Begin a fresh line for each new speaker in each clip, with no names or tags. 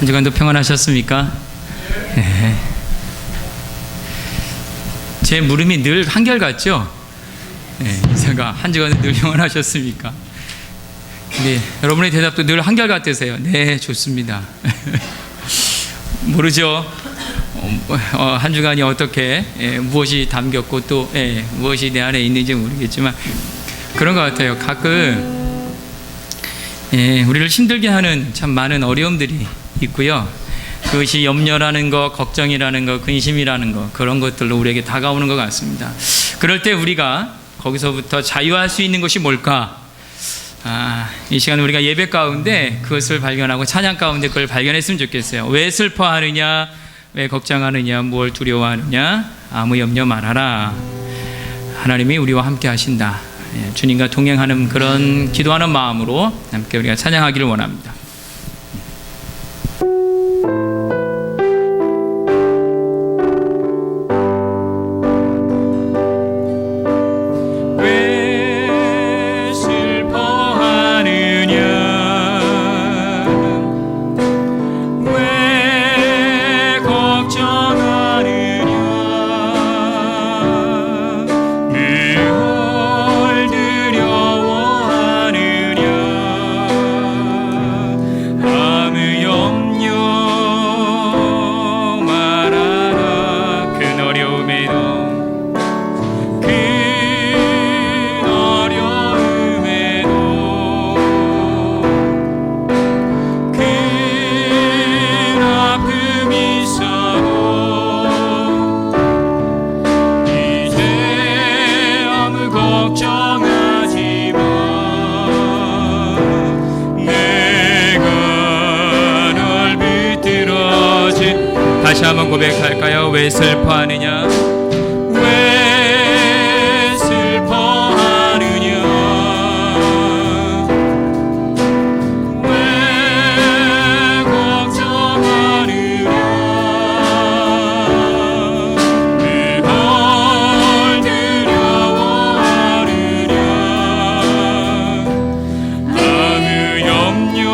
한 주간도 평안하셨습니까? 네. 제 물음이 늘 한결같죠? 네, 인사가 한 주간도 늘 평안하셨습니까? 네, 여러분의 대답도 늘 한결같으세요. 네, 좋습니다. 모르죠? 한 주간이 어떻게 무엇이 담겼고 또 무엇이 내 안에 있는지 모르겠지만 그런 것 같아요. 가끔 우리를 힘들게 하는 참 많은 어려움들이 있고요. 그것이 염려라는 것, 걱정이라는 것, 근심이라는 것, 그런 것들로 우리에게 다가오는 것 같습니다. 그럴 때 우리가 거기서부터 자유할 수 있는 것이 뭘까? 이 시간 우리가 예배 가운데 그것을 발견하고 찬양 가운데 그걸 발견했으면 좋겠어요. 왜 슬퍼하느냐? 왜 걱정하느냐? 뭘 두려워하느냐? 아무 염려 말아라. 하나님이 우리와 함께 하신다. 주님과 동행하는 그런 기도하는 마음으로 함께 우리가 찬양하기를 원합니다. 다시 한번 고백할까요? 왜 슬퍼하느냐? 왜 슬퍼하느냐? 왜 걱정하느냐? 뭘 두려워하느냐? 아무 염려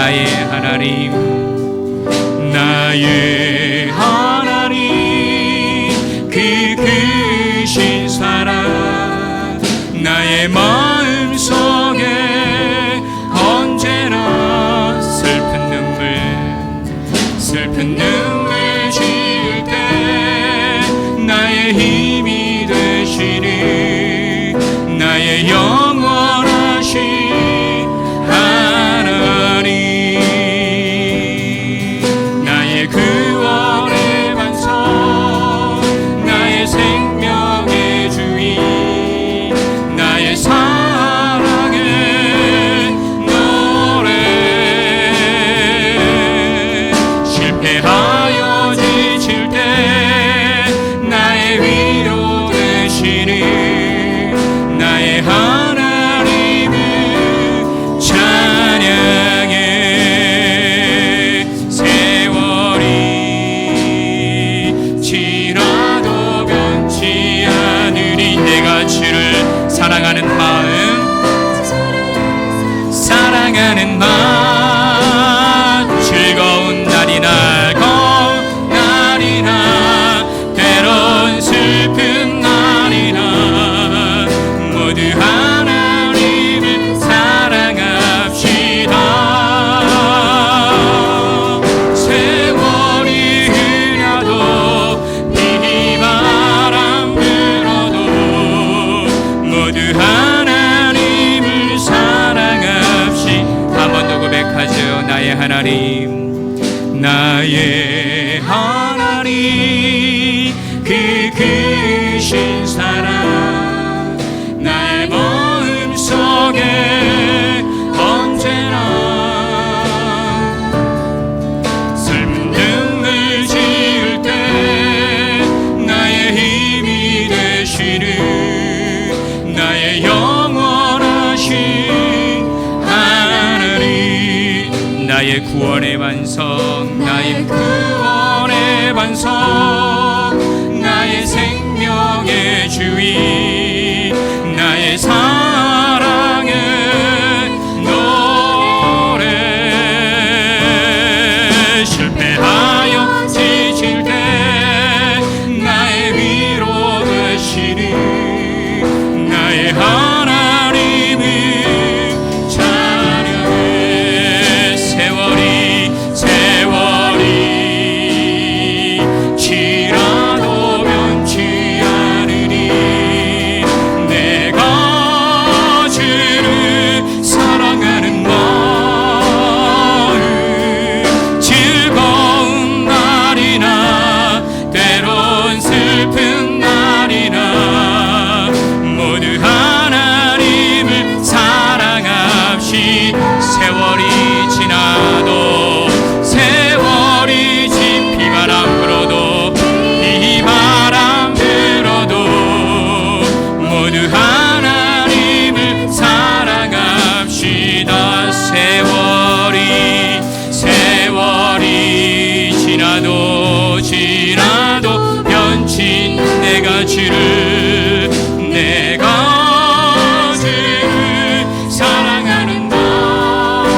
나의 하나님, 나의 하나님, 그 크신 사랑 나의 마음속에 언제나 슬픈 눈물 지을 때 나의 힘이 되시니 나의 영원하신 하나님, 나의 구원의 반석, 나의 생명의 주인, 나의 사랑의 노래. 실패하여 지칠 때 나의 위로 되시니 나의 하나님을 찬양해. 세월이 지나도 변치 않으리. 내가 주를 사랑하는 마음, 즐거운 날이나 고운 날이나 때론 슬픈 날이나 모두 하나님을 사랑합시다. 세월이 흘러도 비바람 불어도 모두 하나님을 사랑합시. 한 번 더 고백하죠. 나의 하나님, 나의 하나님, 그 크신 사랑 나의 마음속에 언제나 슬픈 눈물 지을 때 나의 힘이 되시는 나의 영원하신 하나님, 나의 구원의 반석, 나의 구원의 반석, 나의 생명의 주인, 나의 사랑의 노래. 실패하여 지칠 때 나의 위로 되시니 나의 하나님을 찬양해. 세월이 지나도 변치 않으니 내가 주를 사랑하는 마음, 즐거운 날이나 때론 슬픈 날이나 모두 하나님을 사랑합시. 세월이 비바람 불어도 모두 하나님을 사랑합시다. 세월이 지나도 변친 내가 주를 사랑하는 마음,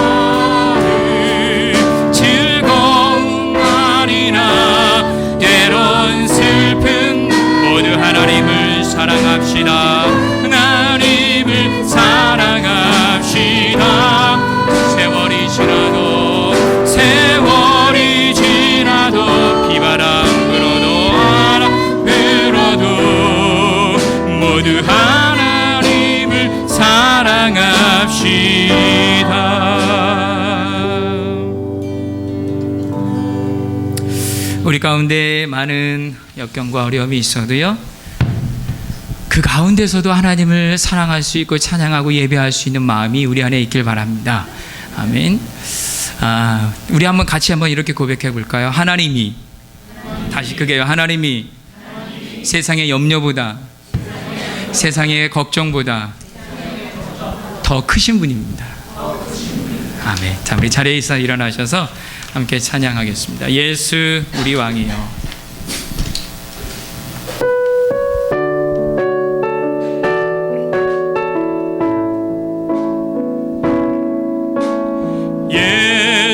즐거운 날이나 때론 슬픈 모두 하나님을 사랑합시다. 하나님을 사랑합시다. 세월이 지나도 비바람 불어도 모두 하나님을 사랑합시다. 우리 가운데 많은 역경과 어려움이 있어도요, 그 가운데서도 하나님을 사랑할 수 있고 찬양하고 예배할 수 있는 마음이 우리 안에 있길 바랍니다. 아멘. 우리 같이 한번 이렇게 고백해 볼까요? 하나님이, 다시 그게요. 하나님이 세상의 염려보다, 세상의 걱정보다 더 크신 분입니다. 아멘. 자, 우리 자리에서 일어나셔서 함께 찬양하겠습니다. 예수 우리 왕이여. 예수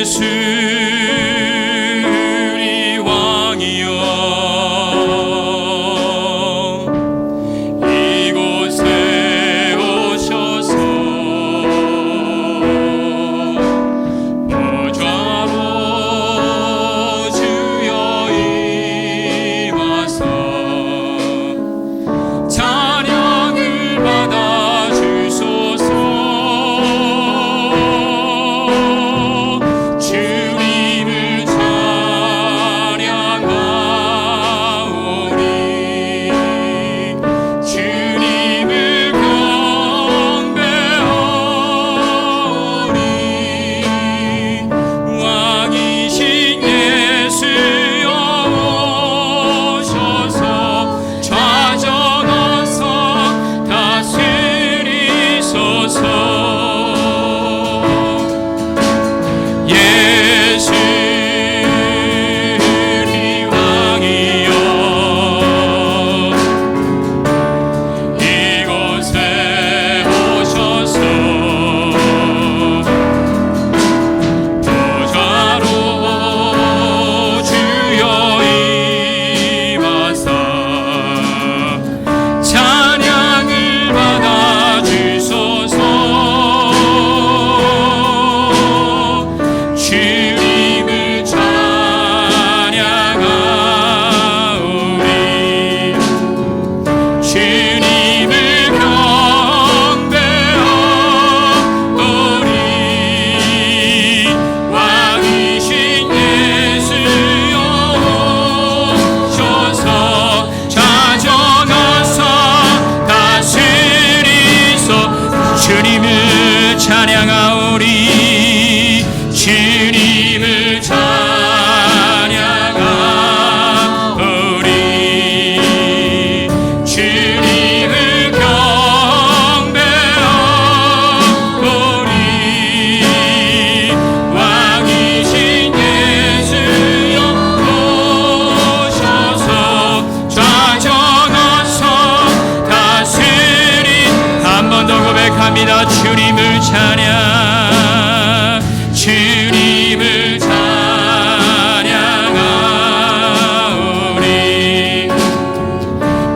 하여 주님을 찬양, 주님을 찬양하오리.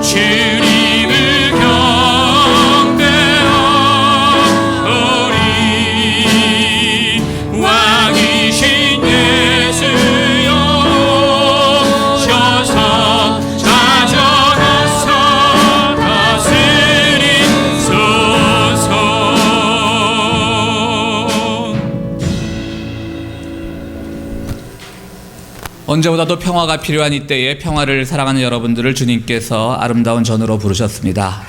주님을 경배하오리. 왕이신 예수여 오셔서 찾아가서 다스리소서.
언제보다도 평화가 필요한 이때에 평화를 사랑하는 여러분들을 주님께서 아름다운 전으로 부르셨습니다.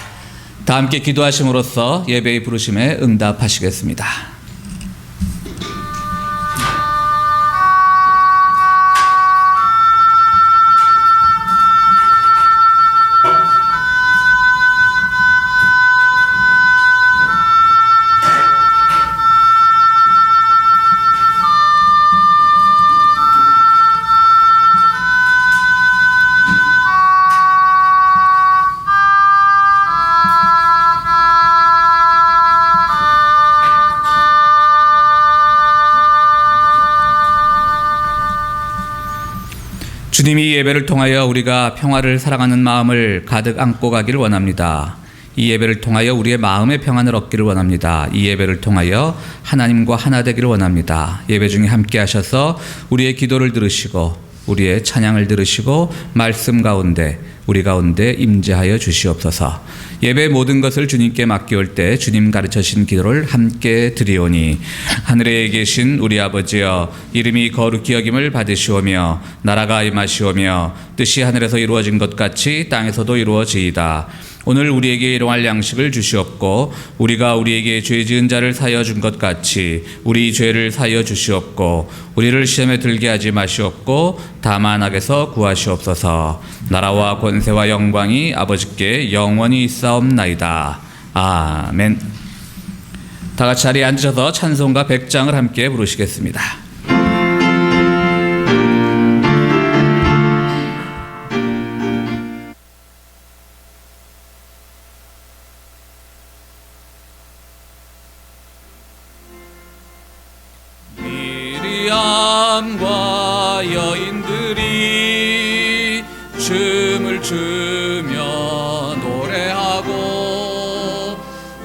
다 함께 기도하심으로써 예배의 부르심에 응답하시겠습니다. 주님이 이 예배를 통하여 우리가 평화를 사랑하는 마음을 가득 안고 가기를 원합니다. 이 예배를 통하여 우리의 마음의 평안을 얻기를 원합니다. 이 예배를 통하여 하나님과 하나 되기를 원합니다. 예배 중에 함께 하셔서 우리의 기도를 들으시고 우리의 찬양을 들으시고 말씀 가운데 우리 가운데 임재하여 주시옵소서. 예배 모든 것을 주님께 맡겨올 때 주님 가르쳐신 기도를 함께 드리오니, 하늘에 계신 우리 아버지여, 이름이 거룩히 여김을 받으시오며 나라가 임하시오며 뜻이 하늘에서 이루어진 것 같이 땅에서도 이루어지이다. 오늘 우리에게 일용할 양식을 주시옵고 우리가 우리에게 죄 지은 자를 사하여 준 것 같이 우리 죄를 사하여 주시옵고 우리를 시험에 들게 하지 마시옵고 다만 악에서 구하시옵소서. 나라와 권세와 영광이 아버지께 영원히 있사옵나이다. 아멘. 다 같이 자리에 앉으셔서 찬송가 100장을 함께 부르시겠습니다. 미리암과 여인들이 춤을 추며 노래하고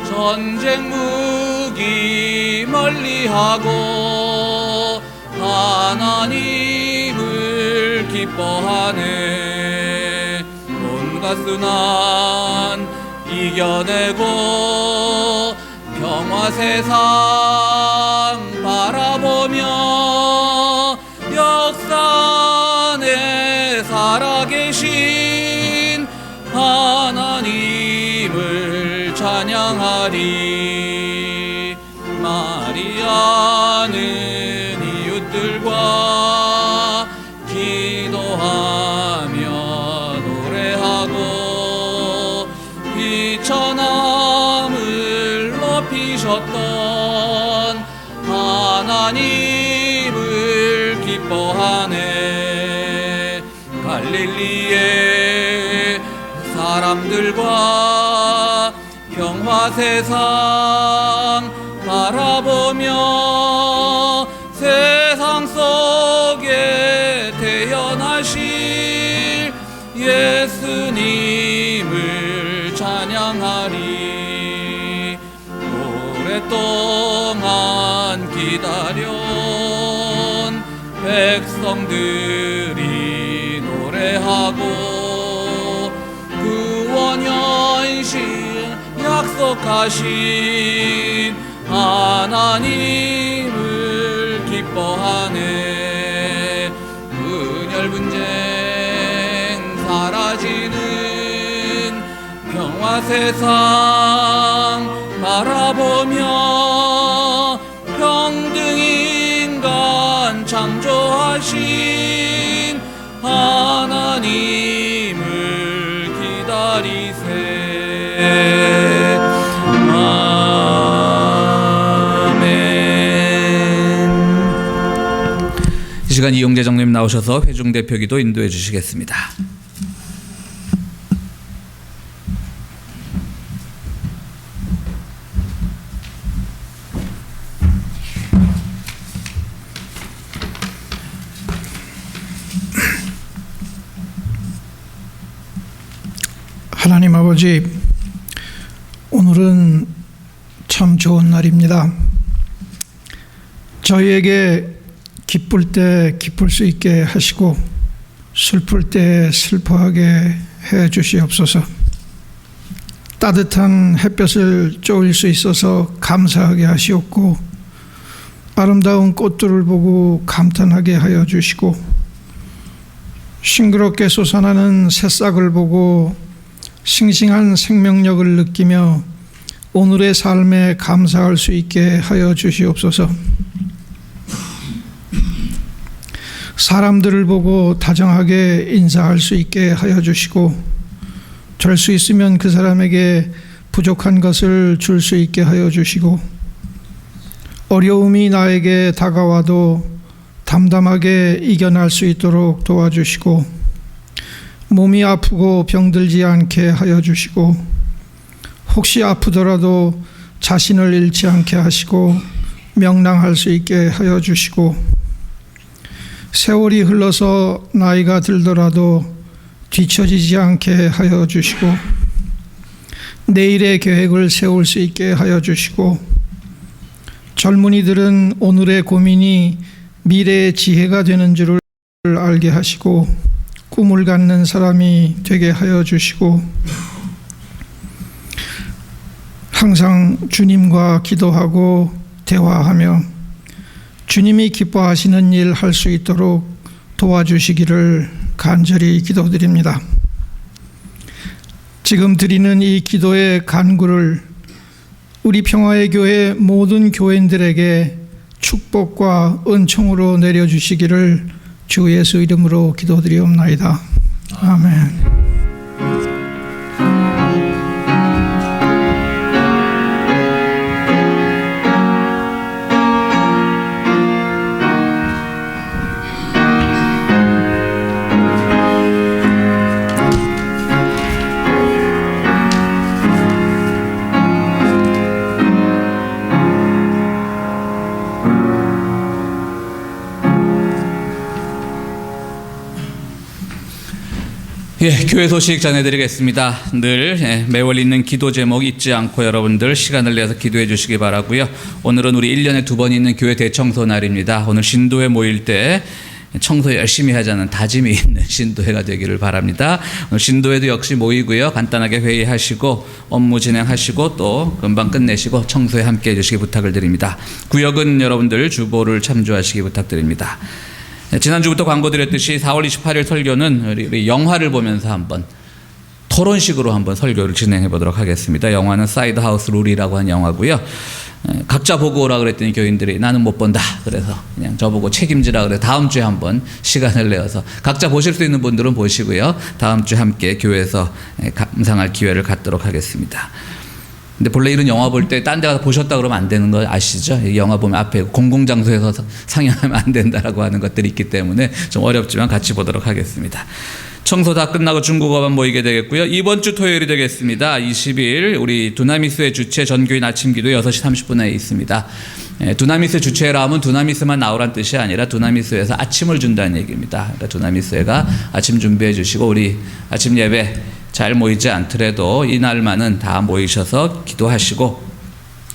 전쟁 무기 멀리하고 하나님을 기뻐하네. 온갖 순환 이겨내고 평화 세상 바라보며 역사 안에 살아계신 하나님을 찬양하리. 마리아는 이웃들과 기도하며 노래하고 비천함을 높이셨던 하나님을 기뻐하네. 갈릴리의 사람들과 평화 세상 바라보며 세상 속에 태어나실 예수님을 찬양하리. 오랫동안 기다려온 백성들이 노래하고 구원 현실 약속하신 하나님을 기뻐하네. 분열 분쟁 사라지는 평화 세상 바라보며 평등 인간 창조하신 하나님을 기다리세. 아멘. 이 시간 이용재 장로님 나오셔서 회중 대표기도 인도해 주시겠습니다.
하나님 아버지, 오늘은 참 좋은 날입니다. 저희에게 기쁠 때 기쁠 수 있게 하시고 슬플 때 슬퍼하게 해 주시옵소서. 따뜻한 햇볕을 쬐을 수 있어서 감사하게 하시옵고, 아름다운 꽃들을 보고 감탄하게 하여 주시고, 싱그럽게 솟아나는 새싹을 보고 싱싱한 생명력을 느끼며 오늘의 삶에 감사할 수 있게 하여 주시옵소서. 사람들을 보고 다정하게 인사할 수 있게 하여 주시고, 될 수 있으면 그 사람에게 부족한 것을 줄 수 있게 하여 주시고, 어려움이 나에게 다가와도 담담하게 이겨낼 수 있도록 도와주시고, 몸이 아프고 병들지 않게 하여 주시고, 혹시 아프더라도 자신을 잃지 않게 하시고 명랑할 수 있게 하여 주시고, 세월이 흘러서 나이가 들더라도 뒤처지지 않게 하여 주시고, 내일의 계획을 세울 수 있게 하여 주시고, 젊은이들은 오늘의 고민이 미래의 지혜가 되는 줄을 알게 하시고 꿈을 갖는 사람이 되게 하여 주시고, 항상 주님과 기도하고 대화하며 주님이 기뻐하시는 일 할 수 있도록 도와주시기를 간절히 기도드립니다. 지금 드리는 이 기도의 간구를 우리 평화의 교회 모든 교인들에게 축복과 은총으로 내려주시기를 주 예수 이름으로 기도드리옵나이다. 아멘.
교회 소식 전해드리겠습니다. 늘 매월 있는 기도 제목 잊지 않고 여러분들 시간을 내서 기도해 주시기 바라고요. 오늘은 우리 1년에 2번 있는 교회 대청소 날입니다. 오늘 신도회 모일 때 청소 열심히 하자는 다짐이 있는 신도회가 되기를 바랍니다. 오늘 신도회도 역시 모이고요. 간단하게 회의하시고 업무 진행하시고 또 금방 끝내시고 청소에 함께 해주시기 부탁을 드립니다. 구역은 여러분들 주보를 참조하시기 부탁드립니다. 지난주부터 광고 드렸듯이 4월 28일 설교는 우리 영화를 보면서 한번 토론식으로 한번 설교를 진행해 보도록 하겠습니다. 영화는 사이드 하우스 룰이라고 한 영화고요. 각자 보고 오라 그랬더니 교인들이 나는 못 본다. 그래서 그냥 저보고 책임지라 그래서 다음 주에 한번 시간을 내어서 각자 보실 수 있는 분들은 보시고요. 다음 주에 함께 교회에서 감상할 기회를 갖도록 하겠습니다. 근데 본래 이런 영화 볼 때 딴 데 가서 보셨다 그러면 안 되는 거 아시죠? 이 영화 보면 앞에 공공장소에서 상영하면 안 된다라고 하는 것들이 있기 때문에 좀 어렵지만 같이 보도록 하겠습니다. 청소 다 끝나고 중국어반 모이게 되겠고요. 이번 주 토요일이 되겠습니다. 20일 우리 두나미스의 주최 전교인 아침 기도 6시 30분에 있습니다. 두나미스 주최라 하면 두나미스만 나오란 뜻이 아니라 두나미스에서 아침을 준다는 얘기입니다. 그러니까 두나미스가 아침 준비해 주시고 우리 아침 예배 잘 모이지 않더라도 이날만은 다 모이셔서 기도하시고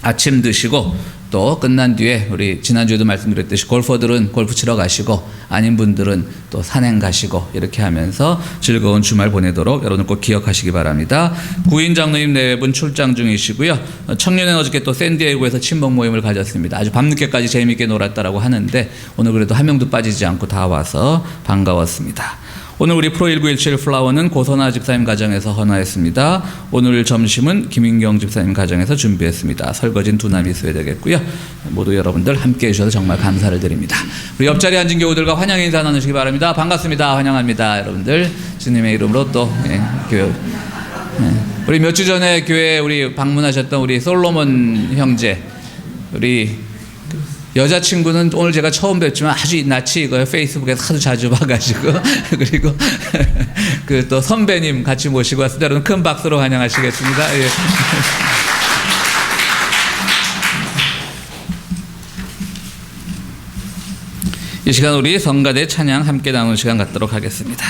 아침 드시고 또 끝난 뒤에 우리 지난주에도 말씀드렸듯이 골퍼들은 골프 치러 가시고 아닌 분들은 또 산행 가시고 이렇게 하면서 즐거운 주말 보내도록 여러분 꼭 기억하시기 바랍니다. 구인 장로님 4분 출장 중이시고요. 청년은 어저께 또 샌디에이고에서 친목 모임을 가졌습니다. 아주 밤늦게까지 재미있게 놀았다라고 하는데 오늘 그래도 한 명도 빠지지 않고 다 와서 반가웠습니다. 오늘 우리 프로1917 플라워는 고선아 집사님 가정에서 헌화했습니다. 오늘 점심은 김인경 집사님 가정에서 준비했습니다. 설거지는 두나미스에 되겠고요. 모두 여러분들 함께 해주셔서 정말 감사를 드립니다. 우리 옆자리에 앉은 교우들과 환영 인사 나누시기 바랍니다. 반갑습니다. 환영합니다. 여러분들 주님의 이름으로 또 교회 우리 몇 주 전에 교회 우리 방문하셨던 우리 솔로몬 형제 우리 여자친구는 오늘 제가 처음 뵙지만 아주 낯이 이거 페이스북에서 하도 자주 봐가지고 그리고 그 또 선배님 같이 모시고 왔습니다. 여러분 큰 박수로 환영하시겠습니다. 예. 이 시간 우리 성가대 찬양 함께 나누는 시간 갖도록 하겠습니다.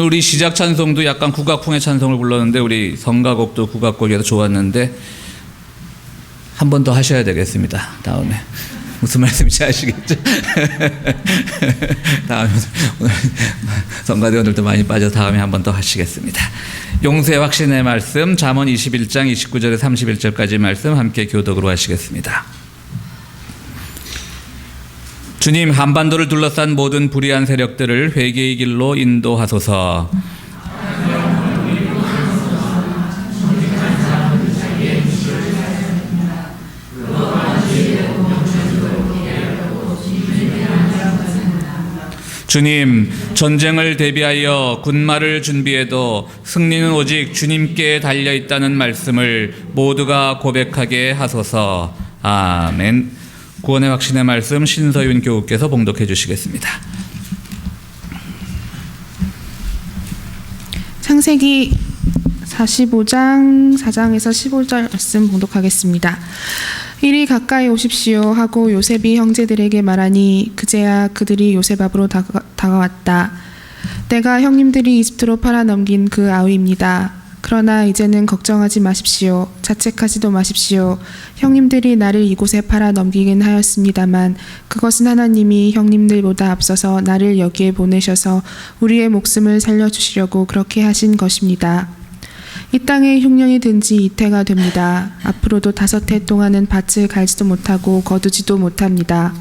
오늘 우리 시작 찬송도 약간 국악풍의 찬송을 불렀는데 우리 성가곡도 국악곡이라서 좋았는데 한 번 더 하셔야 되겠습니다. 다음에 무슨 말씀인지 아시겠죠? 다음에 오늘 성가대원들도 많이 빠져서 다음에 한 번 더 하시겠습니다. 용서의 확신의 말씀 잠언 21장 29절에 31절까지 말씀 함께 교독으로 하시겠습니다. 주님, 한반도를 둘러싼 모든 불의한 세력들을 회개의 길로 인도하소서. 주님, 전쟁을 대비하여 군마를 준비해도 승리는 오직 주님께 달려있다는 말씀을 모두가 고백하게 하소서. 아멘. 구원의 확신의 말씀 신서윤 교우께서 봉독해 주시겠습니다.
창세기 45장 4장에서 15절 말씀 봉독하겠습니다. 이리 가까이 오십시오 하고 요셉이 형제들에게 말하니 그제야 그들이 요셉 앞으로 다가왔다. 내가 형님들이 이집트로 팔아넘긴 그 아우입니다. 그러나 이제는 걱정하지 마십시오. 자책하지도 마십시오. 형님들이 나를 이곳에 팔아넘기긴 하였습니다만 그것은 하나님이 형님들보다 앞서서 나를 여기에 보내셔서 우리의 목숨을 살려주시려고 그렇게 하신 것입니다. 이 땅에 흉년이 든 지 이태가 됩니다. 앞으로도 5해 동안은 밭을 갈지도 못하고 거두지도 못합니다.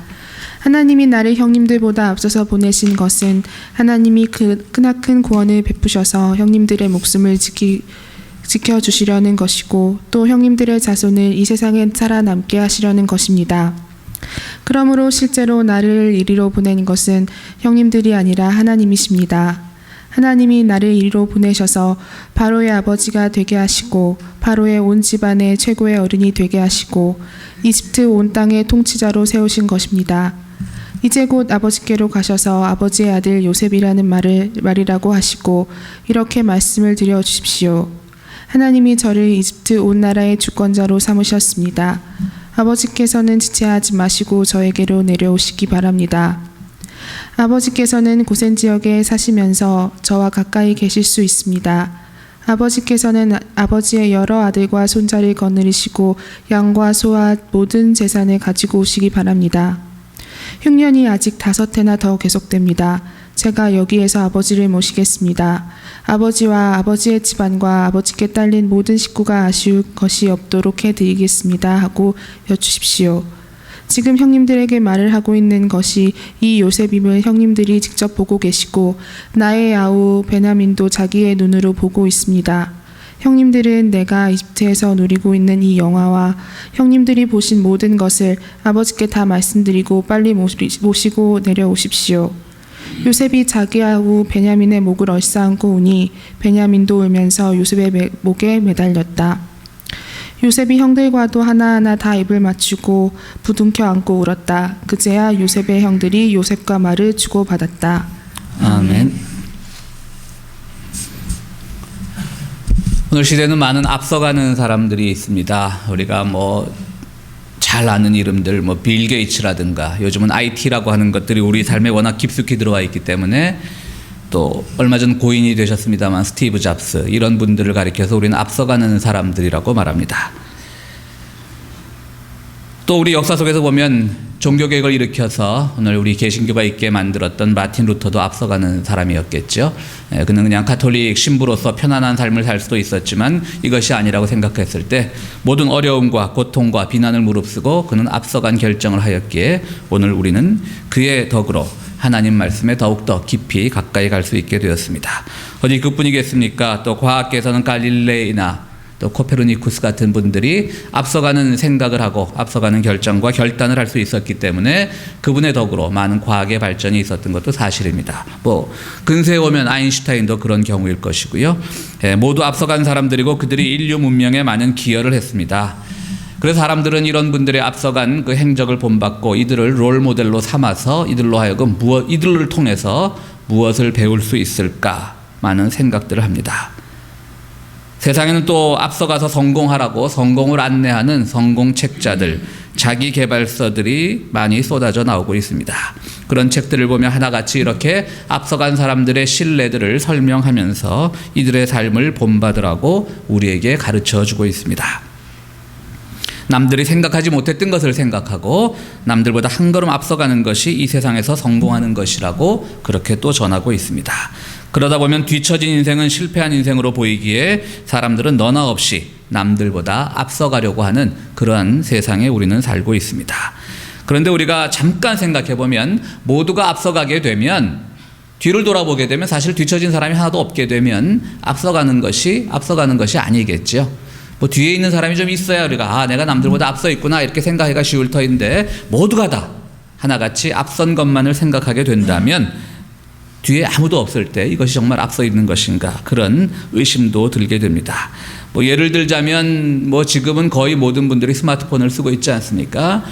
하나님이 나를 형님들보다 앞서서 보내신 것은 하나님이 크나큰 구원을 베푸셔서 형님들의 목숨을 지켜주시려는 것이고 또 형님들의 자손을 이 세상에 살아남게 하시려는 것입니다. 그러므로 실제로 나를 이리로 보낸 것은 형님들이 아니라 하나님이십니다. 하나님이 나를 이리로 보내셔서 바로의 아버지가 되게 하시고 바로의 온 집안의 최고의 어른이 되게 하시고 이집트 온 땅의 통치자로 세우신 것입니다. 이제 곧 아버지께로 가셔서 아버지의 아들 요셉이라는 말이라고 하시고 이렇게 말씀을 드려 주십시오. 하나님이 저를 이집트 온 나라의 주권자로 삼으셨습니다. 아버지께서는 지체하지 마시고 저에게로 내려오시기 바랍니다. 아버지께서는 고센 지역에 사시면서 저와 가까이 계실 수 있습니다. 아버지께서는 아버지의 여러 아들과 손자를 거느리시고 양과 소와 모든 재산을 가지고 오시기 바랍니다. 흉년이 아직 5해나 더 계속됩니다. 제가 여기에서 아버지를 모시겠습니다. 아버지와 아버지의 집안과 아버지께 딸린 모든 식구가 아쉬울 것이 없도록 해드리겠습니다 하고 여쭈십시오. 지금 형님들에게 말을 하고 있는 것이 이 요셉임을 형님들이 직접 보고 계시고 나의 아우 베냐민도 자기의 눈으로 보고 있습니다. 형님들은 내가 이집트에서 누리고 있는 이 영화와 형님들이 보신 모든 것을 아버지께 다 말씀드리고 빨리 모시고 내려오십시오. 요셉이 자기 아우 베냐민의 목을 얼싸안고 오니 베냐민도 울면서 요셉의 목에 매달렸다. 요셉이 형들과도 하나하나 다 입을 맞추고 부둥켜 안고 울었다. 그제야 요셉의 형들이 요셉과 말을 주고받았다.
아멘. 오늘 시대는 많은 앞서가는 사람들이 있습니다. 우리가 잘 아는 이름들, 빌 게이츠라든가 요즘은 IT라고 하는 것들이 우리 삶에 워낙 깊숙이 들어와 있기 때문에 또 얼마 전 고인이 되셨습니다만 스티브 잡스 이런 분들을 가리켜서 우리는 앞서가는 사람들이라고 말합니다. 또 우리 역사 속에서 보면 종교개혁을 일으켜서 오늘 우리 개신교가 있게 만들었던 마틴 루터도 앞서가는 사람이었겠죠. 그는 그냥 가톨릭 신부로서 편안한 삶을 살 수도 있었지만 이것이 아니라고 생각했을 때 모든 어려움과 고통과 비난을 무릅쓰고 그는 앞서간 결정을 하였기에 오늘 우리는 그의 덕으로 하나님 말씀에 더욱더 깊이 가까이 갈 수 있게 되었습니다. 어디 그뿐이겠습니까? 또 과학계에서는 갈릴레이나 또 코페르니쿠스 같은 분들이 앞서가는 생각을 하고 앞서가는 결정과 결단을 할 수 있었기 때문에 그분의 덕으로 많은 과학의 발전이 있었던 것도 사실입니다. 근세에 오면 아인슈타인도 그런 경우일 것이고요. 모두 앞서간 사람들이고 그들이 인류 문명에 많은 기여를 했습니다. 그래서 사람들은 이런 분들의 앞서간 그 행적을 본받고 이들을 롤 모델로 삼아서 이들로 하여금 이들을 통해서 무엇을 배울 수 있을까 많은 생각들을 합니다. 세상에는 또 앞서가서 성공하라고 성공을 안내하는 성공책자들, 자기개발서들이 많이 쏟아져 나오고 있습니다. 그런 책들을 보면 하나같이 이렇게 앞서간 사람들의 신뢰들을 설명하면서 이들의 삶을 본받으라고 우리에게 가르쳐주고 있습니다. 남들이 생각하지 못했던 것을 생각하고 남들보다 한 걸음 앞서가는 것이 이 세상에서 성공하는 것이라고 그렇게 또 전하고 있습니다. 그러다 보면 뒤처진 인생은 실패한 인생으로 보이기에 사람들은 너나 없이 남들보다 앞서가려고 하는 그러한 세상에 우리는 살고 있습니다. 그런데 우리가 잠깐 생각해 보면 모두가 앞서가게 되면, 뒤를 돌아보게 되면 사실 뒤처진 사람이 하나도 없게 되면 앞서가는 것이 아니겠죠. 뭐 뒤에 있는 사람이 좀 있어야 우리가 내가 남들보다 앞서 있구나 이렇게 생각하기가 쉬울 터인데, 모두가 다 하나같이 앞선 것만을 생각하게 된다면 뒤에 아무도 없을 때 이것이 정말 앞서 있는 것인가, 그런 의심도 들게 됩니다. 뭐 예를 들자면 뭐 지금은 거의 모든 분들이 스마트폰을 쓰고 있지 않습니까?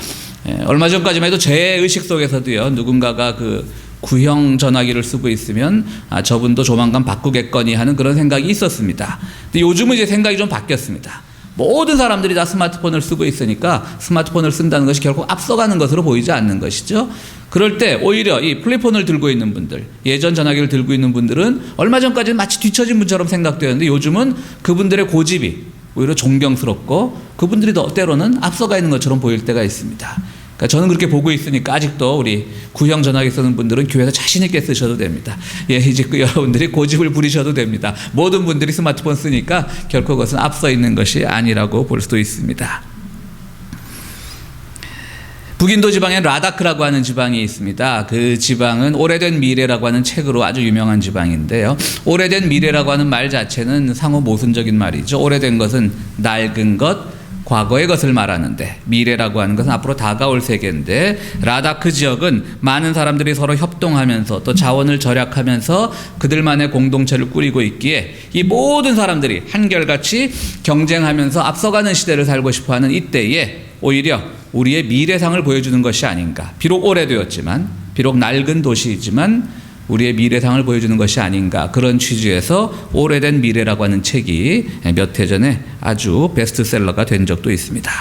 얼마 전까지만 해도 제 의식 속에서도요, 누군가가 그 구형 전화기를 쓰고 있으면 저분도 조만간 바꾸겠거니 하는 그런 생각이 있었습니다. 근데 요즘은 이제 생각이 좀 바뀌었습니다. 모든 사람들이 다 스마트폰을 쓰고 있으니까 스마트폰을 쓴다는 것이 결국 앞서가는 것으로 보이지 않는 것이죠. 그럴 때 오히려 이 플립폰을 들고 있는 분들, 예전 전화기를 들고 있는 분들은 얼마 전까지는 마치 뒤처진 분처럼 생각되었는데 요즘은 그분들의 고집이 오히려 존경스럽고 그분들이 더 때로는 앞서가 있는 것처럼 보일 때가 있습니다. 그러니까 저는 그렇게 보고 있으니까 아직도 우리 구형 전화기 쓰는 분들은 교회에서 자신 있게 쓰셔도 됩니다. 이제 여러분들이 고집을 부리셔도 됩니다. 모든 분들이 스마트폰 쓰니까 결코 그것은 앞서 있는 것이 아니라고 볼 수도 있습니다. 북인도 지방에 라다크라고 하는 지방이 있습니다. 그 지방은 오래된 미래라고 하는 책으로 아주 유명한 지방인데요. 오래된 미래라고 하는 말 자체는 상호 모순적인 말이죠. 오래된 것은 낡은 것, 과거의 것을 말하는데, 미래라고 하는 것은 앞으로 다가올 세계인데, 라다크 지역은 많은 사람들이 서로 협동하면서 또 자원을 절약하면서 그들만의 공동체를 꾸리고 있기에 이 모든 사람들이 한결같이 경쟁하면서 앞서가는 시대를 살고 싶어하는 이때에 오히려 우리의 미래상을 보여주는 것이 아닌가. 비록 오래되었지만, 비록 낡은 도시이지만 우리의 미래상을 보여주는 것이 아닌가, 그런 취지에서 오래된 미래라고 하는 책이 몇 해 전에 아주 베스트셀러가 된 적도 있습니다.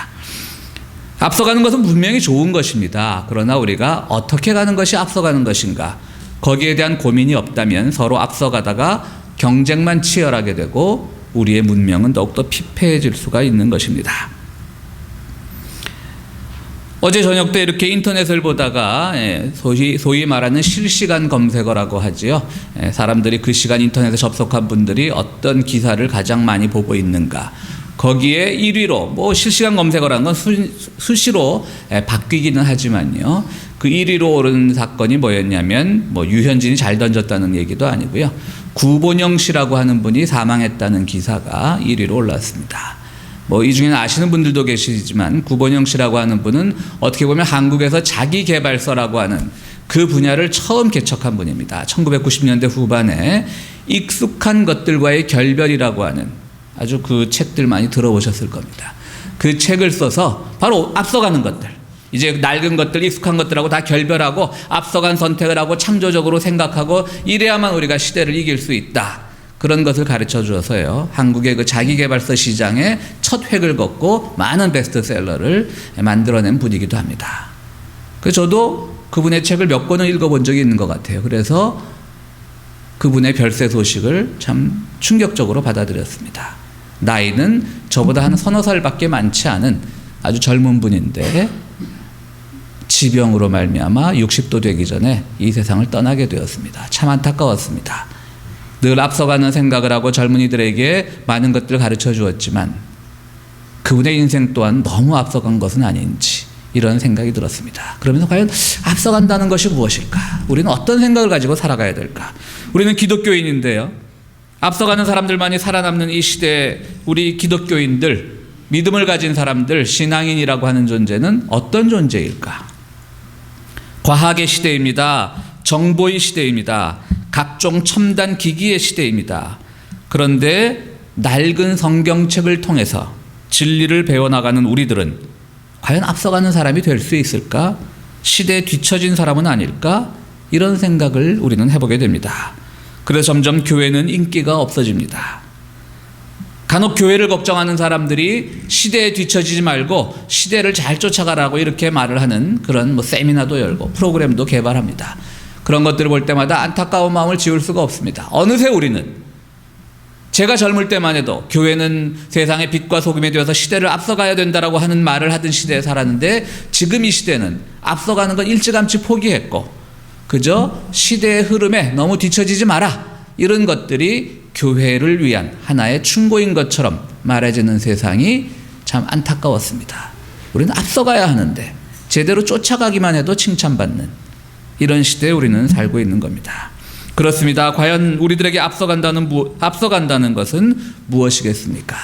앞서가는 것은 분명히 좋은 것입니다. 그러나 우리가 어떻게 가는 것이 앞서가는 것인가, 거기에 대한 고민이 없다면 서로 앞서가다가 경쟁만 치열하게 되고 우리의 문명은 더욱더 피폐해질 수가 있는 것입니다. 어제 저녁 때 이렇게 인터넷을 보다가 소위 말하는 실시간 검색어라고 하지요. 사람들이 그 시간 인터넷에 접속한 분들이 어떤 기사를 가장 많이 보고 있는가. 거기에 1위로, 뭐 실시간 검색어라는 건 수시로 바뀌기는 하지만요. 그 1위로 오른 사건이 뭐였냐면, 뭐 유현진이 잘 던졌다는 얘기도 아니고요. 구본영 씨라고 하는 분이 사망했다는 기사가 1위로 올랐습니다. 뭐 이 중에는 아시는 분들도 계시지만 구본영 씨라고 하는 분은 어떻게 보면 한국에서 자기개발서라고 하는 그 분야를 처음 개척한 분입니다. 1990년대 후반에 익숙한 것들과의 결별이라고 하는 아주 그 책들 많이 들어보셨을 겁니다. 그 책을 써서 바로 앞서가는 것들, 이제 낡은 것들, 익숙한 것들하고 다 결별하고 앞서간 선택을 하고 창조적으로 생각하고 이래야만 우리가 시대를 이길 수 있다. 그런 것을 가르쳐 주어서요, 한국의 그 자기개발서 시장에 첫 획을 걷고 많은 베스트셀러를 만들어낸 분이기도 합니다. 그래서 저도 그분의 책을 몇 권은 읽어본 적이 있는 것 같아요. 그래서 그분의 별세 소식을 참 충격적으로 받아들였습니다. 나이는 저보다 한 서너 살밖에 많지 않은 아주 젊은 분인데 지병으로 말미암아 60도 되기 전에 이 세상을 떠나게 되었습니다. 참 안타까웠습니다. 늘 앞서가는 생각을 하고 젊은이들에게 많은 것들을 가르쳐 주었지만 그분의 인생 또한 너무 앞서간 것은 아닌지, 이런 생각이 들었습니다. 그러면서 과연 앞서간다는 것이 무엇일까? 우리는 어떤 생각을 가지고 살아가야 될까? 우리는 기독교인인데요, 앞서가는 사람들만이 살아남는 이 시대에 우리 기독교인들, 믿음을 가진 사람들, 신앙인이라고 하는 존재는 어떤 존재일까? 과학의 시대입니다. 정보의 시대입니다. 각종 첨단 기기의 시대입니다. 그런데 낡은 성경책을 통해서 진리를 배워나가는 우리들은 과연 앞서가는 사람이 될 수 있을까? 시대에 뒤처진 사람은 아닐까? 이런 생각을 우리는 해보게 됩니다. 그래서 점점 교회는 인기가 없어집니다. 간혹 교회를 걱정하는 사람들이 시대에 뒤처지지 말고 시대를 잘 쫓아가라고 이렇게 말을 하는 그런 뭐 세미나도 열고 프로그램도 개발합니다. 그런 것들을 볼 때마다 안타까운 마음을 지울 수가 없습니다. 어느새 우리는, 제가 젊을 때만 해도 교회는 세상의 빛과 소금이 되어서 시대를 앞서가야 된다라고 하는 말을 하던 시대에 살았는데, 지금 이 시대는 앞서가는 건 일찌감치 포기했고 그저 시대의 흐름에 너무 뒤처지지 마라, 이런 것들이 교회를 위한 하나의 충고인 것처럼 말해지는 세상이 참 안타까웠습니다. 우리는 앞서가야 하는데 제대로 쫓아가기만 해도 칭찬받는 이런 시대에 우리는 살고 있는 겁니다. 그렇습니다. 과연 우리들에게 앞서간다는 것은 무엇이겠습니까?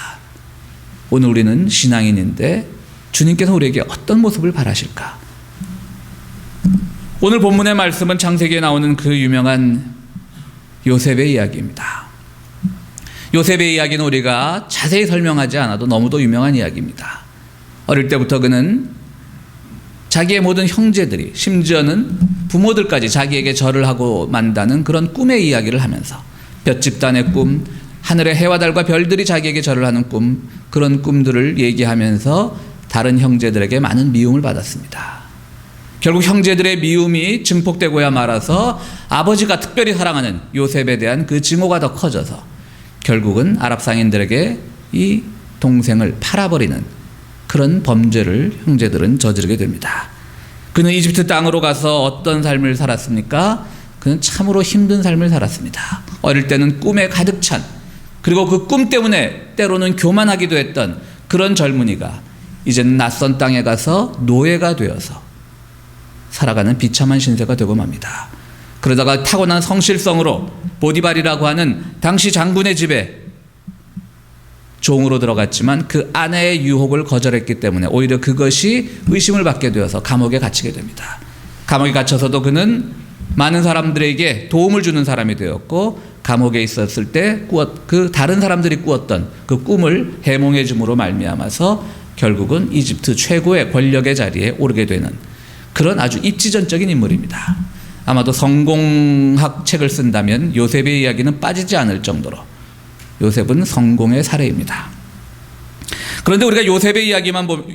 오늘 우리는 신앙인인데 주님께서 우리에게 어떤 모습을 바라실까? 오늘 본문의 말씀은 창세기에 나오는 그 유명한 요셉의 이야기입니다. 요셉의 이야기는 우리가 자세히 설명하지 않아도 너무도 유명한 이야기입니다. 어릴 때부터 그는 자기의 모든 형제들이, 심지어는 부모들까지 자기에게 절을 하고 만다는 그런 꿈의 이야기를 하면서, 볕집단의 꿈, 하늘의 해와 달과 별들이 자기에게 절을 하는 꿈, 그런 꿈들을 얘기하면서 다른 형제들에게 많은 미움을 받았습니다. 결국 형제들의 미움이 증폭되고야 말아서 아버지가 특별히 사랑하는 요셉에 대한 그 증오가 더 커져서 결국은 아랍 상인들에게 이 동생을 팔아버리는 그런 범죄를 형제들은 저지르게 됩니다. 그는 이집트 땅으로 가서 어떤 삶을 살았습니까? 그는 참으로 힘든 삶을 살았습니다. 어릴 때는 꿈에 가득 찬, 그리고 그 꿈 때문에 때로는 교만하기도 했던 그런 젊은이가 이제는 낯선 땅에 가서 노예가 되어서 살아가는 비참한 신세가 되고 맙니다. 그러다가 타고난 성실성으로 보디발이라고 하는 당시 장군의 집에 종으로 들어갔지만 그 아내의 유혹을 거절했기 때문에 오히려 그것이 의심을 받게 되어서 감옥에 갇히게 됩니다. 감옥에 갇혀서도 그는 많은 사람들에게 도움을 주는 사람이 되었고, 감옥에 있었을 때 그 다른 사람들이 꾸었던 그 꿈을 해몽해 줌으로 말미암아서 결국은 이집트 최고의 권력의 자리에 오르게 되는 그런 아주 입지전적인 인물입니다. 아마도 성공학 책을 쓴다면 요셉의 이야기는 빠지지 않을 정도로 요셉은 성공의 사례입니다. 그런데 우리가 요셉의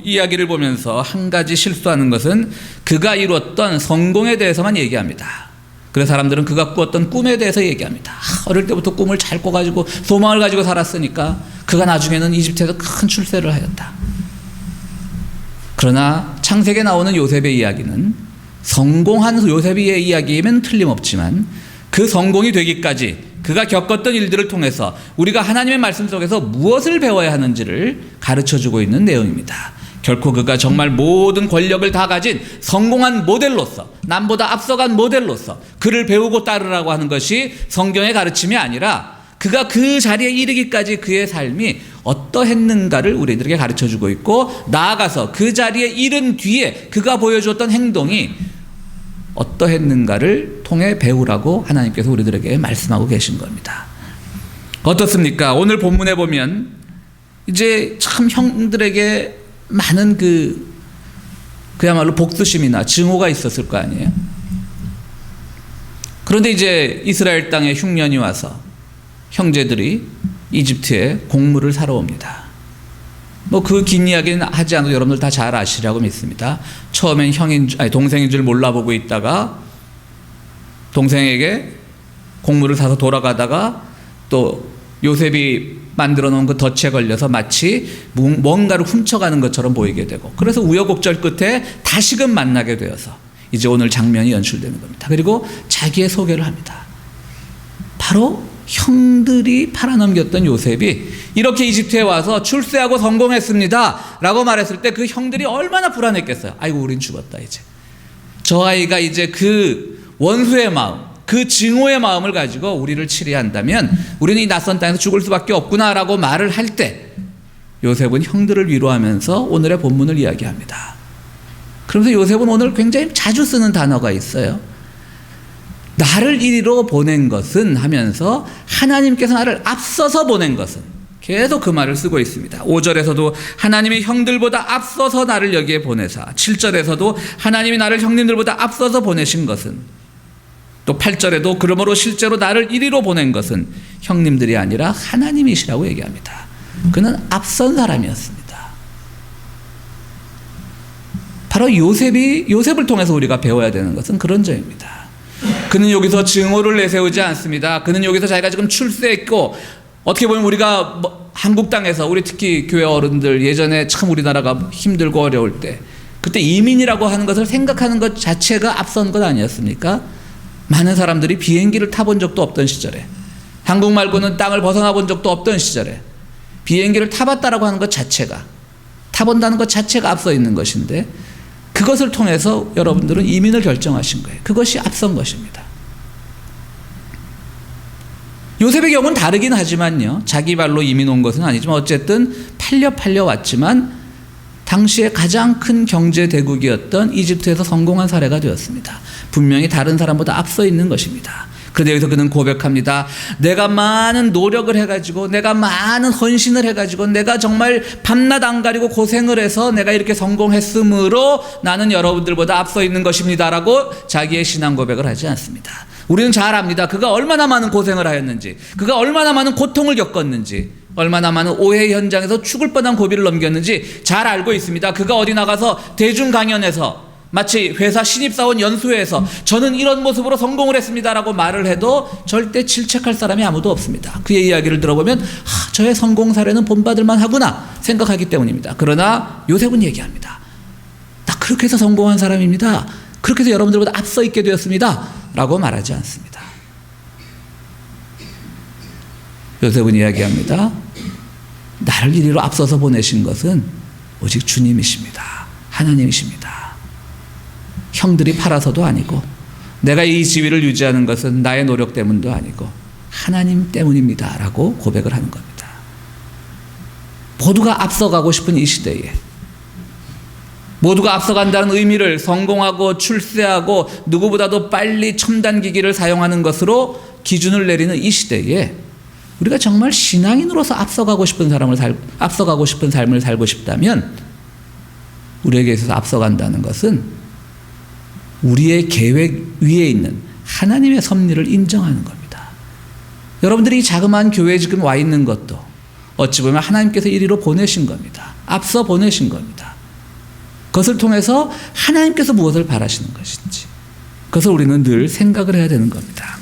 이야기를 보면서 한 가지 실수하는 것은 그가 이루었던 성공에 대해서만 얘기합니다. 그래서 사람들은 그가 꾸었던 꿈에 대해서 얘기합니다. 어릴 때부터 꿈을 잘 꿔가지고 소망을 가지고 살았으니까 그가 나중에는 이집트에서 큰 출세를 하였다. 그러나 창세기에 나오는 요셉의 이야기는 성공한 요셉의 이야기이면 틀림없지만 그 성공이 되기까지 그가 겪었던 일들을 통해서 우리가 하나님의 말씀 속에서 무엇을 배워야 하는지를 가르쳐주고 있는 내용입니다. 결코 그가 정말 모든 권력을 다 가진 성공한 모델로서, 남보다 앞서간 모델로서 그를 배우고 따르라고 하는 것이 성경의 가르침이 아니라 그가 그 자리에 이르기까지 그의 삶이 어떠했는가를 우리들에게 가르쳐주고 있고, 나아가서 그 자리에 이른 뒤에 그가 보여주었던 행동이 어떠했는가를 통해 배우라고 하나님께서 우리들에게 말씀하고 계신 겁니다. 어떻습니까? 오늘 본문에 보면 이제 참 형들에게 많은 그야말로 복수심이나 증오가 있었을 거 아니에요. 그런데 이제 이스라엘 땅에 흉년이 와서 형제들이 이집트에 곡물을 사러 옵니다. 뭐 그 긴 이야기는 하지 않아도 여러분들 다 잘 아시라고 믿습니다. 처음엔 동생인 줄 몰라보고 있다가 동생에게 곡물을 사서 돌아가다가 또 요셉이 만들어 놓은 그 덫에 걸려서 마치 뭔가를 훔쳐가는 것처럼 보이게 되고, 그래서 우여곡절 끝에 다시금 만나게 되어서 이제 오늘 장면이 연출되는 겁니다. 그리고 자기의 소개를 합니다. 바로 형들이 팔아넘겼던 요셉이 이렇게 이집트에 와서 출세하고 성공했습니다 라고 말했을 때 그 형들이 얼마나 불안했겠어요. 아이고 우린 죽었다. 이제 저 아이가 이제 그 원수의 마음, 그 증오의 마음을 가지고 우리를 치리한다면 우리는 이 낯선 땅에서 죽을 수밖에 없구나 라고 말을 할 때 요셉은 형들을 위로하면서 오늘의 본문을 이야기합니다. 그러면서 요셉은 오늘 굉장히 자주 쓰는 단어가 있어요. 나를 이리로 보낸 것은 하면서 하나님께서 나를 앞서서 보낸 것은, 계속 그 말을 쓰고 있습니다. 5절에서도 하나님이 형들보다 앞서서 나를 여기에 보내사, 7절에서도 하나님이 나를 형님들보다 앞서서 보내신 것은, 또 8절에도 그러므로 실제로 나를 이리로 보낸 것은 형님들이 아니라 하나님이시라고 얘기합니다. 그는 앞선 사람이었습니다. 바로 요셉을 통해서 우리가 배워야 되는 것은 그런 점입니다. 그는 여기서 증오를 내세우지 않습니다. 그는 여기서 자기가 지금 출세했고, 어떻게 보면 우리가 한국 땅에서, 우리 특히 교회 어른들, 예전에 참 우리나라가 힘들고 어려울 때 그때 이민이라고 하는 것을 생각하는 것 자체가 앞선 것 아니었습니까? 많은 사람들이 비행기를 타본 적도 없던 시절에, 한국 말고는 땅을 벗어나 본 적도 없던 시절에 비행기를 타봤다라고 하는 것 자체가, 타본다는 것 자체가 앞서 있는 것인데, 그것을 통해서 여러분들은 이민을 결정하신 거예요. 그것이 앞선 것입니다. 요셉의 경우는 다르긴 하지만요, 자기 발로 이민 온 것은 아니지만 어쨌든 팔려 왔지만 당시에 가장 큰 경제 대국이었던 이집트에서 성공한 사례가 되었습니다. 분명히 다른 사람보다 앞서 있는 것입니다. 그런데 여기서 그는 고백합니다. 내가 많은 노력을 해가지고, 내가 많은 헌신을 해가지고, 내가 정말 밤낮 안 가리고 고생을 해서 내가 이렇게 성공했으므로 나는 여러분들보다 앞서 있는 것입니다 라고 자기의 신앙 고백을 하지 않습니다. 우리는 잘 압니다. 그가 얼마나 많은 고생을 하였는지, 그가 얼마나 많은 고통을 겪었는지, 얼마나 많은 오해 현장에서 죽을 뻔한 고비를 넘겼는지 잘 알고 있습니다. 그가 어디 나가서 대중 강연에서, 마치 회사 신입사원 연수회에서 저는 이런 모습으로 성공을 했습니다라고 말을 해도 절대 질책할 사람이 아무도 없습니다. 그의 이야기를 들어보면 저의 성공 사례는 본받을 만하구나 생각하기 때문입니다. 그러나 요셉은 얘기합니다. 나 그렇게 해서 성공한 사람입니다. 그렇게 해서 여러분들보다 앞서 있게 되었습니다 라고 말하지 않습니다. 요셉은 이야기합니다. 나를 이리로 앞서서 보내신 것은 오직 주님이십니다. 하나님이십니다. 형들이 팔아서도 아니고, 내가 이 지위를 유지하는 것은 나의 노력 때문도 아니고 하나님 때문입니다 라고 고백을 하는 겁니다. 모두가 앞서가고 싶은 이 시대에, 모두가 앞서간다는 의미를 성공하고 출세하고 누구보다도 빨리 첨단기기를 사용하는 것으로 기준을 내리는 이 시대에 우리가 정말 신앙인으로서 앞서가고 싶은 삶을 살고 싶다면, 우리에게 있어서 앞서간다는 것은 우리의 계획 위에 있는 하나님의 섭리를 인정하는 겁니다. 여러분들이 이 자그마한 교회에 지금 와 있는 것도 어찌 보면 하나님께서 이리로 보내신 겁니다. 앞서 보내신 겁니다. 그것을 통해서 하나님께서 무엇을 바라시는 것인지, 그것을 우리는 늘 생각을 해야 되는 겁니다.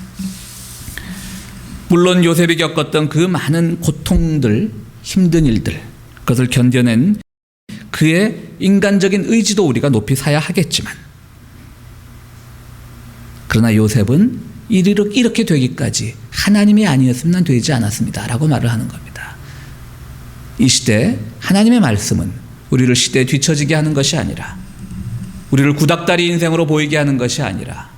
물론 요셉이 겪었던 그 많은 고통들, 힘든 일들, 그것을 견뎌낸 그의 인간적인 의지도 우리가 높이 사야 하겠지만, 그러나 요셉은 이렇게 되기까지 하나님이 아니었으면 난 되지 않았습니다 라고 말을 하는 겁니다. 이 시대 하나님의 말씀은 우리를 시대에 뒤처지게 하는 것이 아니라, 우리를 구닥다리 인생으로 보이게 하는 것이 아니라,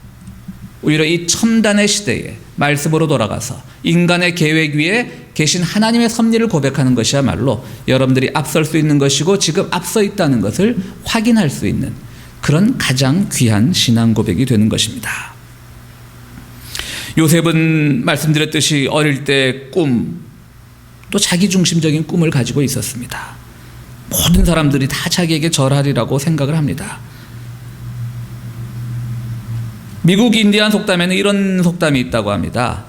오히려 이 첨단의 시대에 말씀으로 돌아가서 인간의 계획 위에 계신 하나님의 섭리를 고백하는 것이야말로 여러분들이 앞설 수 있는 것이고, 지금 앞서 있다는 것을 확인할 수 있는 그런 가장 귀한 신앙 고백이 되는 것입니다. 요셉은 말씀드렸듯이 어릴 때 꿈, 또 자기중심적인 꿈을 가지고 있었습니다. 모든 사람들이 다 자기에게 절하리라고 생각을 합니다. 미국 인디안 속담에는 이런 속담이 있다고 합니다.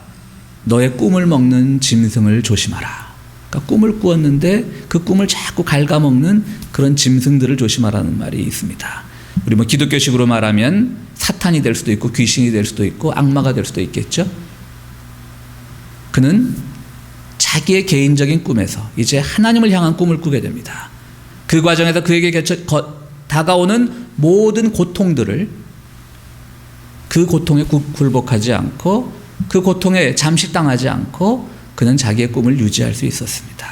너의 꿈을 먹는 짐승을 조심하라. 그러니까 꿈을 꾸었는데 그 꿈을 자꾸 갉아먹는 그런 짐승들을 조심하라는 말이 있습니다. 우리 기독교식으로 말하면 사탄이 될 수도 있고 귀신이 될 수도 있고 악마가 될 수도 있겠죠. 그는 자기의 개인적인 꿈에서 이제 하나님을 향한 꿈을 꾸게 됩니다. 그 과정에서 그에게 다가오는 모든 고통들을, 그 고통에 굴복하지 않고, 그 고통에 잠식당하지 않고 그는 자기의 꿈을 유지할 수 있었습니다.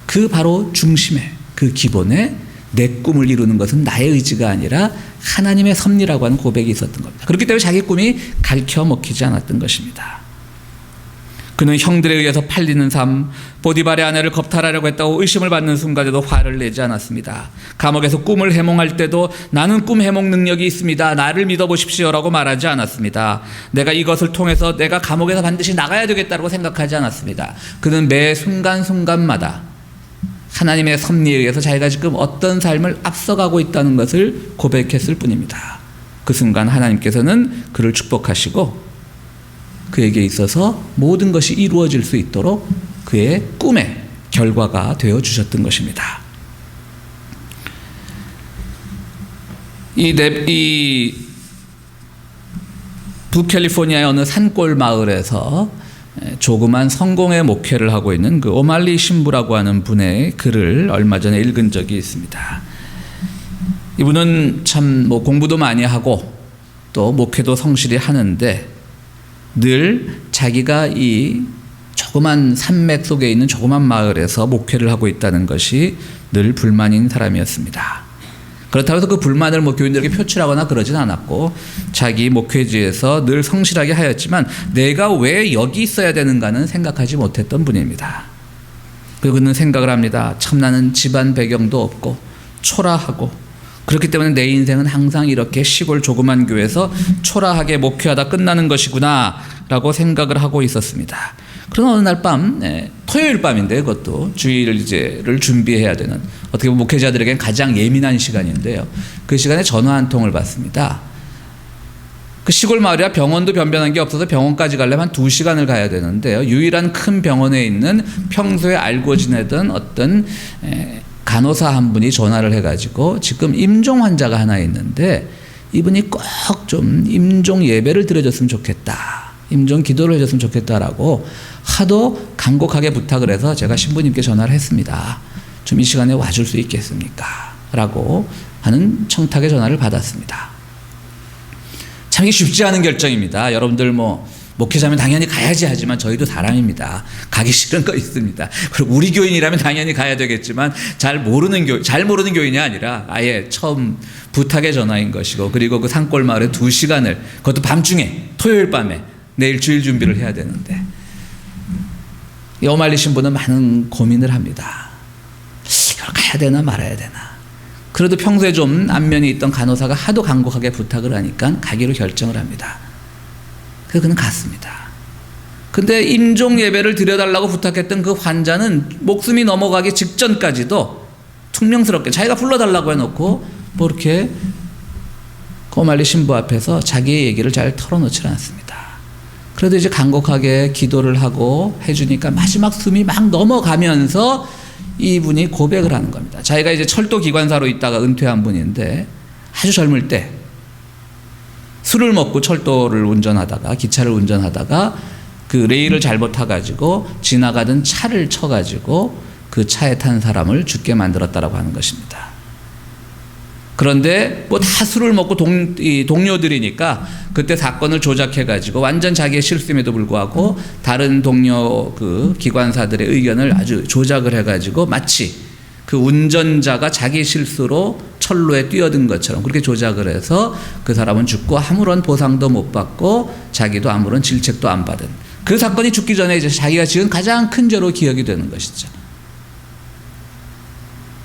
그 바로 중심에, 그 기본에 내 꿈을 이루는 것은 나의 의지가 아니라 하나님의 섭리라고 하는 고백이 있었던 겁니다. 그렇기 때문에 자기 꿈이 갈켜 먹히지 않았던 것입니다. 그는 형들에 의해서 팔리는 삶, 보디발의 아내를 겁탈하려고 했다고 의심을 받는 순간에도 화를 내지 않았습니다. 감옥에서 꿈을 해몽할 때도 나는 꿈 해몽 능력이 있습니다, 나를 믿어보십시오라고 말하지 않았습니다. 내가 이것을 통해서 내가 감옥에서 반드시 나가야 되겠다고 생각하지 않았습니다. 그는 매 순간순간마다 하나님의 섭리에 의해서 자기가 지금 어떤 삶을 앞서가고 있다는 것을 고백했을 뿐입니다. 그 순간 하나님께서는 그를 축복하시고 그에게 있어서 모든 것이 이루어질 수 있도록 그의 꿈에 결과가 되어 주셨던 것입니다. 이 북캘리포니아의 어느 산골 마을에서 조그만 성공의 목회를 하고 있는 그 오말리 신부라고 하는 분의 글을 얼마 전에 읽은 적이 있습니다. 이분은 참 공부도 많이 하고 또 목회도 성실히 하는데 늘 자기가 이 조그만 산맥 속에 있는 조그만 마을에서 목회를 하고 있다는 것이 늘 불만인 사람이었습니다. 그렇다고 해서 그 불만을 교인들에게 표출하거나 그러진 않았고 자기 목회지에서 늘 성실하게 하였지만 내가 왜 여기 있어야 되는가는 생각하지 못했던 분입니다. 그리고 그는 생각을 합니다. 참 나는 집안 배경도 없고 초라하고 그렇기 때문에 내 인생은 항상 이렇게 시골 조그만 교회에서 초라하게 목회하다 끝나는 것이구나 라고 생각을 하고 있었습니다. 그런 어느 날 밤, 토요일 밤인데 그것도 주일제를 준비해야 되는 어떻게 보면 목회자들에겐 가장 예민한 시간인데요. 그 시간에 전화 한 통을 받습니다. 그 시골 마을이라 병원도 변변한 게 없어서 병원까지 가려면 한 2시간을 가야 되는데요. 유일한 큰 병원에 있는 평소에 알고 지내던 어떤 간호사 한 분이 전화를 해가지고 지금 임종 환자가 하나 있는데 이분이 꼭 좀 임종 예배를 드려줬으면 좋겠다. 임종 기도를 해줬으면 좋겠다라고 하도 간곡하게 부탁을 해서 제가 신부님께 전화를 했습니다. 좀 이 시간에 와줄 수 있겠습니까? 라고 하는 청탁의 전화를 받았습니다. 참 쉽지 않은 결정입니다. 여러분들 목회자면 당연히 가야지 하지만 저희도 사람입니다. 가기 싫은 거 있습니다. 그리고 우리 교인이라면 당연히 가야 되겠지만 잘 모르는 교인이 아니라 아예 처음 부탁의 전화인 것이고 그리고 그 산골 마을에 2시간을 그것도 밤중에 토요일 밤에 내일 주일 준비를 해야 되는데 이 오말리 신부는 많은 고민을 합니다. 이걸 가야 되나 말아야 되나. 그래도 평소에 좀 안면이 있던 간호사가 하도 간곡하게 부탁을 하니까 가기로 결정을 합니다. 그래서 그는 갔습니다. 근데 임종 예배를 드려달라고 부탁했던 그 환자는 목숨이 넘어가기 직전까지도 퉁명스럽게 자기가 불러달라고 해놓고 이렇게 오말리 신부 앞에서 자기의 얘기를 잘 털어놓지 않았습니다. 그래도 이제 간곡하게 기도를 하고 해주니까 마지막 숨이 막 넘어가면서 이분이 고백을 하는 겁니다. 자기가 이제 철도 기관사로 있다가 은퇴한 분인데 아주 젊을 때 술을 먹고 철도를 운전하다가 기차를 운전하다가 그 레일을 잘못 타가지고 지나가던 차를 쳐가지고 그 차에 탄 사람을 죽게 만들었다라고 하는 것입니다. 그런데 다 술을 먹고 동료들이니까 그때 사건을 조작해가지고 완전 자기의 실수임에도 불구하고 다른 동료 그 기관사들의 의견을 아주 조작을 해가지고 마치 그 운전자가 자기 실수로 철로에 뛰어든 것처럼 그렇게 조작을 해서 그 사람은 죽고 아무런 보상도 못 받고 자기도 아무런 질책도 안 받은 그 사건이 죽기 전에 이제 자기가 지은 가장 큰 죄로 기억이 되는 것이죠.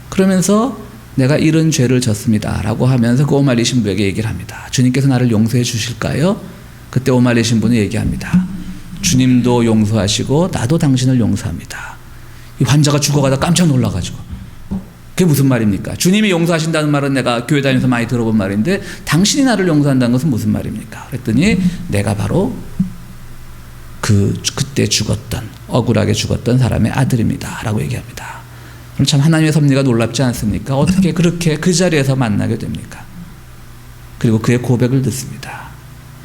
그러면서 내가 이런 죄를 졌습니다 라고 하면서 그 오말리 신부에게 얘기를 합니다. 주님께서 나를 용서해 주실까요? 그때 오말리 신부는 얘기합니다. 주님도 용서하시고 나도 당신을 용서합니다. 이 환자가 죽어가다 깜짝 놀라가지고 그게 무슨 말입니까? 주님이 용서하신다는 말은 내가 교회 다니면서 많이 들어본 말인데 당신이 나를 용서한다는 것은 무슨 말입니까? 그랬더니 내가 바로 그때 죽었던 억울하게 죽었던 사람의 아들입니다 라고 얘기합니다. 참 하나님의 섭리가 놀랍지 않습니까? 어떻게 그렇게 그 자리에서 만나게 됩니까? 그리고 그의 고백을 듣습니다.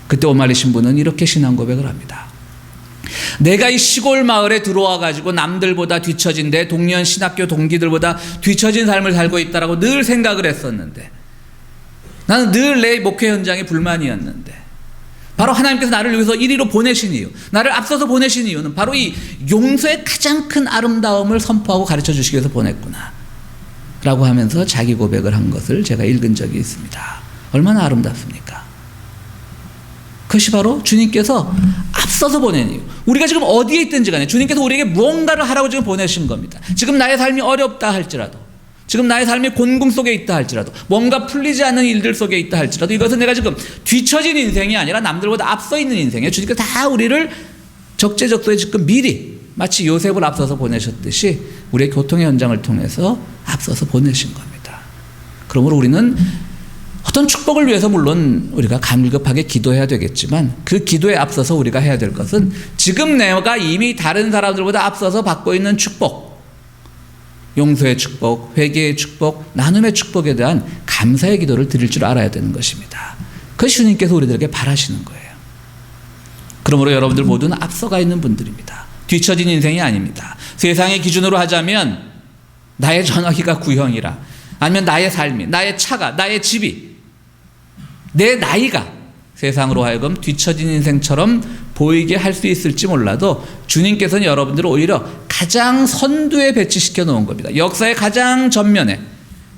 그때 오말리 신부는 이렇게 신앙 고백을 합니다. 내가 이 시골 마을에 들어와 가지고 남들보다 뒤처진 내 동년 신학교 동기들보다 뒤처진 삶을 살고 있다라고 늘 생각을 했었는데 나는 늘 내 목회 현장에 불만이었는데 바로 하나님께서 나를 여기서 이리로 보내신 이유, 나를 앞서서 보내신 이유는 바로 이 용서의 가장 큰 아름다움을 선포하고 가르쳐 주시기 위해서 보냈구나 라고 하면서 자기 고백을 한 것을 제가 읽은 적이 있습니다. 얼마나 아름답습니까? 그것이 바로 주님께서 앞서서 보낸 이유. 우리가 지금 어디에 있든지 간에 주님께서 우리에게 무언가를 하라고 지금 보내신 겁니다. 지금 나의 삶이 어렵다 할지라도 지금 나의 삶이 곤궁 속에 있다 할지라도 뭔가 풀리지 않는 일들 속에 있다 할지라도 이것은 내가 지금 뒤처진 인생이 아니라 남들보다 앞서 있는 인생이에요. 주님께서 다 우리를 적재적소에 지금 미리 마치 요셉을 앞서서 보내셨듯이 우리의 교통의 현장을 통해서 앞서서 보내신 겁니다. 그러므로 우리는 어떤 축복을 위해서 물론 우리가 감격하게 기도해야 되겠지만 그 기도에 앞서서 우리가 해야 될 것은 지금 내가 이미 다른 사람들보다 앞서서 받고 있는 축복 용서의 축복, 회개의 축복, 나눔의 축복에 대한 감사의 기도를 드릴 줄 알아야 되는 것입니다. 그것이 주님께서 우리들에게 바라시는 거예요. 그러므로 여러분들 모두는 앞서가 있는 분들입니다. 뒤처진 인생이 아닙니다. 세상의 기준으로 하자면 나의 전화기가 구형이라, 아니면 나의 삶이, 나의 차가, 나의 집이, 내 나이가 세상으로 하여금 뒤처진 인생처럼 보이게 할 수 있을지 몰라도 주님께서는 여러분들을 오히려 가장 선두에 배치시켜 놓은 겁니다. 역사의 가장 전면에,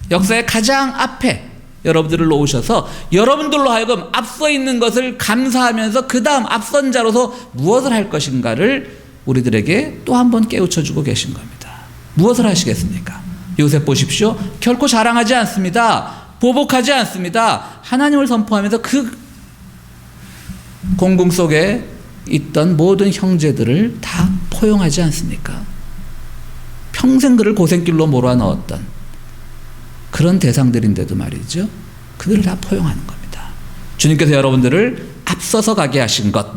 역사의 가장 앞에 여러분들을 놓으셔서 여러분들로 하여금 앞서 있는 것을 감사하면서 그 다음 앞선 자로서 무엇을 할 것인가를 우리들에게 또 한 번 깨우쳐 주고 계신 겁니다. 무엇을 하시겠습니까? 요셉 보십시오. 결코 자랑하지 않습니다. 보복하지 않습니다. 하나님을 선포하면서 그 공궁 속에 있던 모든 형제들을 다 포용하지 않습니까? 평생 그를 고생길로 몰아넣었던 그런 대상들인데도 말이죠. 그들을 다 포용하는 겁니다. 주님께서 여러분들을 앞서서 가게 하신 것,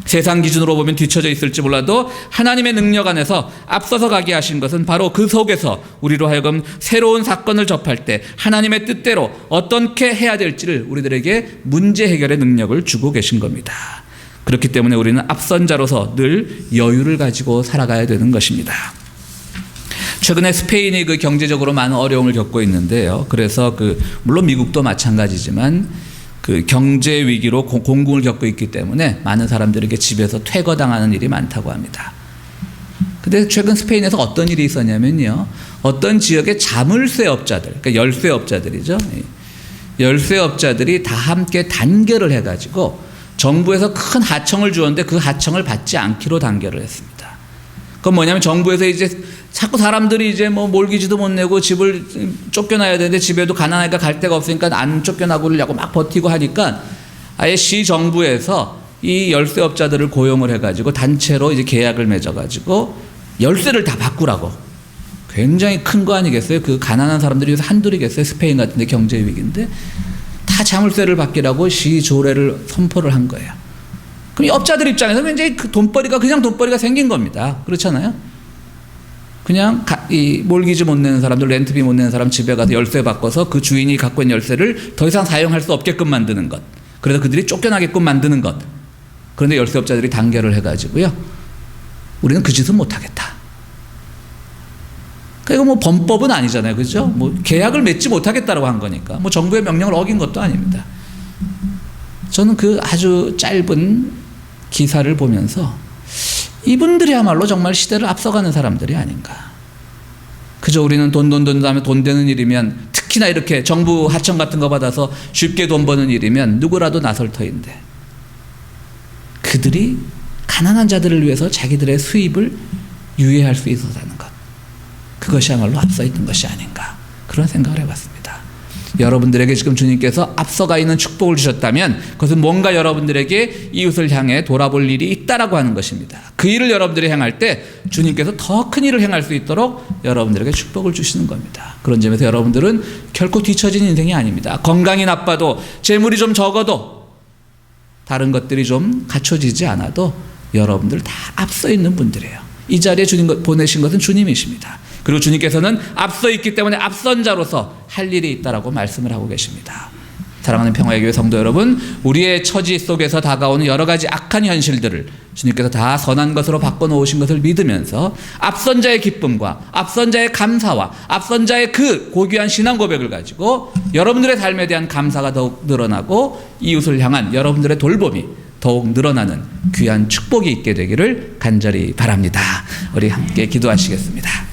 세상 기준으로 보면 뒤처져 있을지 몰라도 하나님의 능력 안에서 앞서서 가게 하신 것은 바로 그 속에서 우리로 하여금 새로운 사건을 접할 때 하나님의 뜻대로 어떻게 해야 될지를 우리들에게 문제 해결의 능력을 주고 계신 겁니다. 그렇기 때문에 우리는 앞선 자로서 늘 여유를 가지고 살아가야 되는 것입니다. 최근에 스페인이 그 경제적으로 많은 어려움을 겪고 있는데요. 그래서 물론 미국도 마찬가지지만 그 경제 위기로 공궁을 겪고 있기 때문에 많은 사람들에게 집에서 퇴거당하는 일이 많다고 합니다. 근데 최근 스페인에서 어떤 일이 있었냐면요. 어떤 지역의 자물쇠업자들, 그러니까 열쇠업자들이죠. 열쇠업자들이 다 함께 단결을 해가지고 정부에서 큰 하청을 주었는데 그 하청을 받지 않기로 단결을 했습니다. 그건 뭐냐면 정부에서 이제 자꾸 사람들이 이제 뭐 몰기지도 못 내고 집을 쫓겨나야 되는데 집에도 가난하니까 갈 데가 없으니까 안 쫓겨나고려고 막 버티고 하니까 아예 시 정부에서 이 열쇠업자들을 고용을 해가지고 단체로 이제 계약을 맺어가지고 열쇠를 다 바꾸라고. 굉장히 큰 거 아니겠어요? 그 가난한 사람들이 여기서 한둘이겠어요? 스페인 같은 데 경제 위기인데 다 자물쇠를 바뀌라고 시 조례를 선포를 한 거예요. 그럼 이 업자들 입장에서 굉장히 그 돈벌이가 그냥 돈벌이가 생긴 겁니다. 그렇잖아요? 그냥 이 몰기지 못 내는 사람들, 렌트비 못 내는 사람 집에 가서 열쇠 바꿔서 그 주인이 갖고 있는 열쇠를 더 이상 사용할 수 없게끔 만드는 것. 그래서 그들이 쫓겨나게끔 만드는 것. 그런데 열쇠업자들이 단결을 해가지고요. 우리는 그 짓은 못하겠다. 그러니까 이거 뭐 범법은 아니잖아요. 그죠? 뭐 계약을 맺지 못하겠다라고 한 거니까. 뭐 정부의 명령을 어긴 것도 아닙니다. 저는 그 아주 짧은 기사를 보면서 이분들이야말로 정말 시대를 앞서가는 사람들이 아닌가. 그저 우리는 돈 다음에 돈 되는 일이면, 특히나 이렇게 정부 하청 같은 거 받아서 쉽게 돈 버는 일이면 누구라도 나설 터인데 그들이 가난한 자들을 위해서 자기들의 수입을 유예할 수 있었다는 것, 그것이야말로 앞서 있던 것이 아닌가, 그런 생각을 해봤습니다. 여러분들에게 지금 주님께서 앞서가 있는 축복을 주셨다면 그것은 뭔가 여러분들에게 이웃을 향해 돌아볼 일이 있다라고 하는 것입니다. 그 일을 여러분들이 행할 때 주님께서 더 큰 일을 행할 수 있도록 여러분들에게 축복을 주시는 겁니다. 그런 점에서 여러분들은 결코 뒤처진 인생이 아닙니다. 건강이 나빠도, 재물이 좀 적어도, 다른 것들이 좀 갖춰지지 않아도 여러분들 다 앞서 있는 분들이에요. 이 자리에 주님 보내신 것은 주님이십니다. 그리고 주님께서는 앞서 있기 때문에 앞선 자로서 할 일이 있다라고 말씀을 하고 계십니다. 사랑하는 평화의 교회 성도 여러분, 우리의 처지 속에서 다가오는 여러 가지 악한 현실들을 주님께서 다 선한 것으로 바꿔놓으신 것을 믿으면서 앞선 자의 기쁨과 앞선 자의 감사와 앞선 자의 그 고귀한 신앙 고백을 가지고 여러분들의 삶에 대한 감사가 더욱 늘어나고 이웃을 향한 여러분들의 돌봄이 더욱 늘어나는 귀한 축복이 있게 되기를 간절히 바랍니다. 우리 함께 기도하시겠습니다.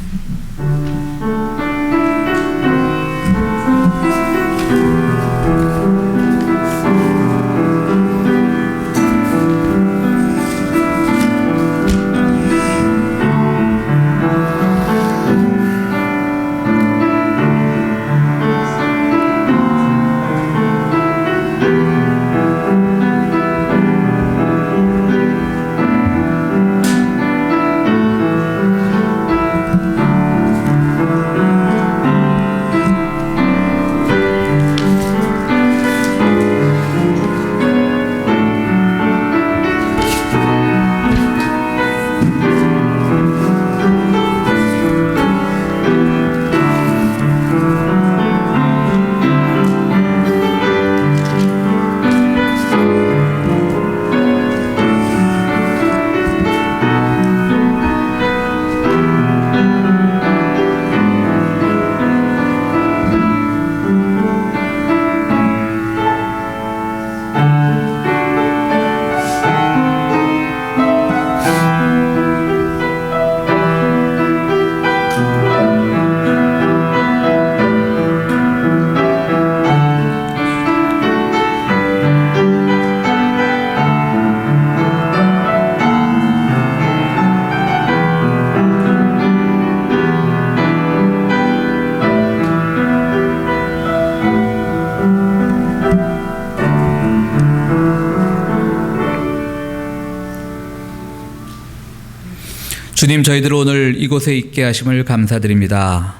주님, 저희들 오늘 이곳에 있게 하심을 감사드립니다.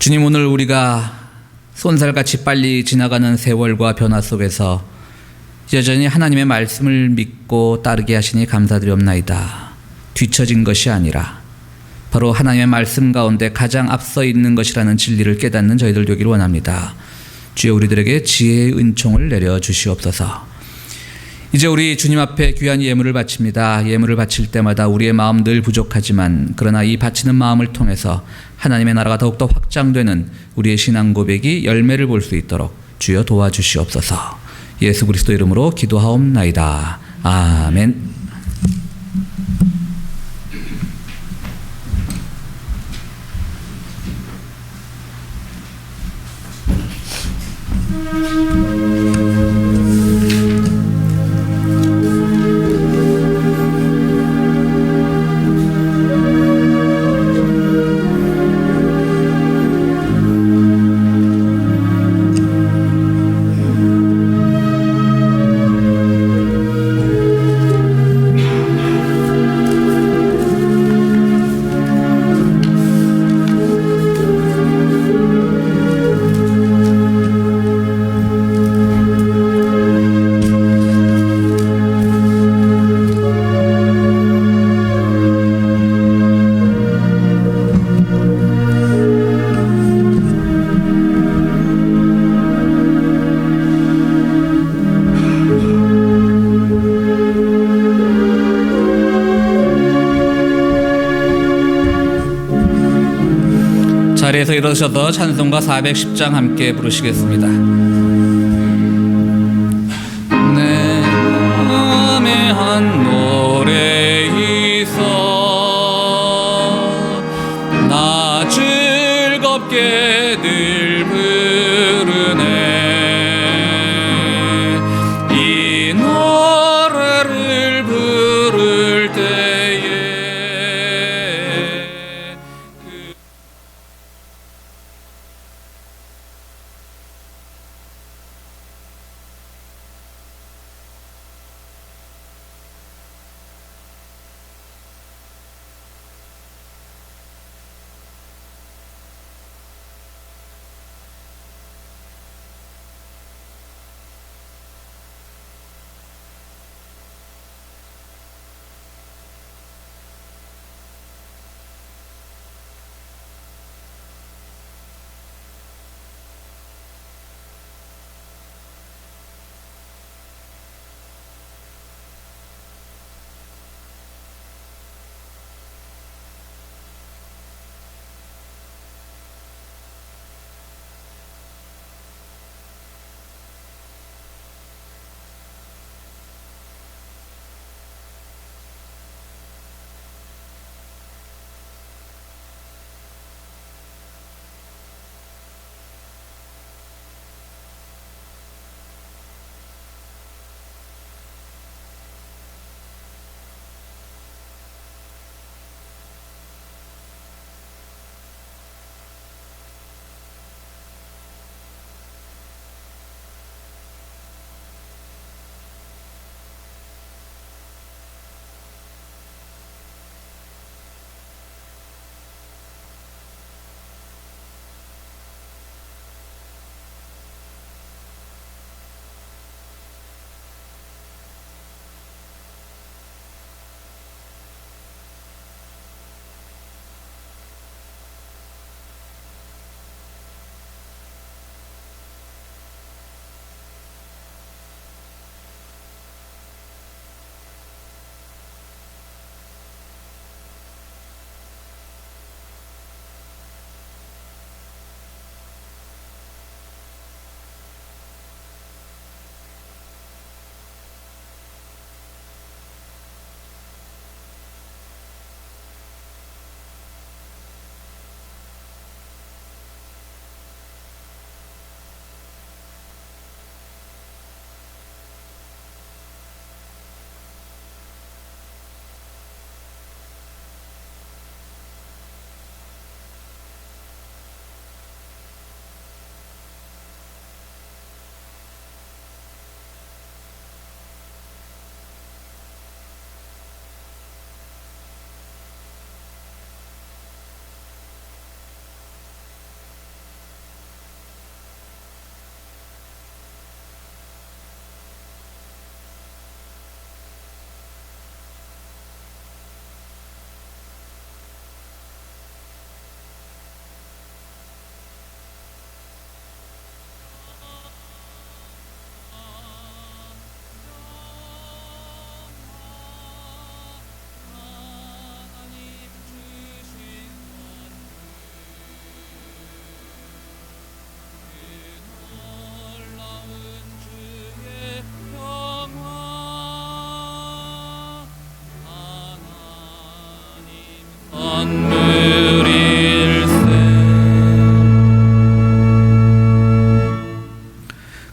주님, 오늘 우리가 쏜살같이 빨리 지나가는 세월과 변화 속에서 여전히 하나님의 말씀을 믿고 따르게 하시니 감사드리옵나이다. 뒤처진 것이 아니라 바로 하나님의 말씀 가운데 가장 앞서 있는 것이라는 진리를 깨닫는 저희들 되기를 원합니다. 주여, 우리들에게 지혜의 은총을 내려 주시옵소서. 이제 우리 주님 앞에 귀한 예물을 바칩니다. 예물을 바칠 때마다 우리의 마음 늘 부족하지만 그러나 이 바치는 마음을 통해서 하나님의 나라가 더욱더 확장되는 우리의 신앙 고백이 열매를 볼 수 있도록 주여 도와주시옵소서. 예수 그리스도 이름으로 기도하옵나이다. 아멘. 자리에서 일어서셔서 찬송가 410장 함께 부르시겠습니다. 내 마음에 한 노래 있어 나 즐겁게 늘 부르네. 이 노래를 부를 때에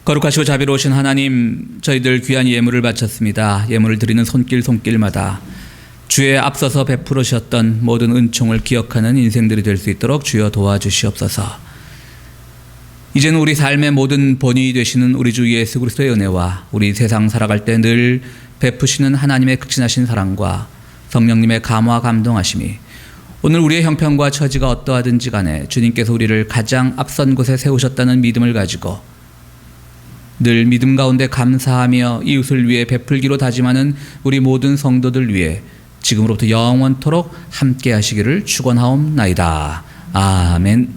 거룩하시고 자비로우신 하나님, 저희들 귀한 예물을 바쳤습니다. 예물을 드리는 손길마다 주의 앞서서 베풀으셨던 모든 은총을 기억하는 인생들이 될 수 있도록 주여 도와주시옵소서. 이제는 우리 삶의 모든 본이 되시는 우리 주 예수 그리스도의 은혜와 우리 세상 살아갈 때 늘 베푸시는 하나님의 극진하신 사랑과 성령님의 감화 감동하심이 오늘 우리의 형편과 처지가 어떠하든지 간에 주님께서 우리를 가장 앞선 곳에 세우셨다는 믿음을 가지고 늘 믿음 가운데 감사하며 이웃을 위해 베풀기로 다짐하는 우리 모든 성도들 위해 지금으로부터 영원토록 함께 하시기를 축원하옵나이다. 아멘.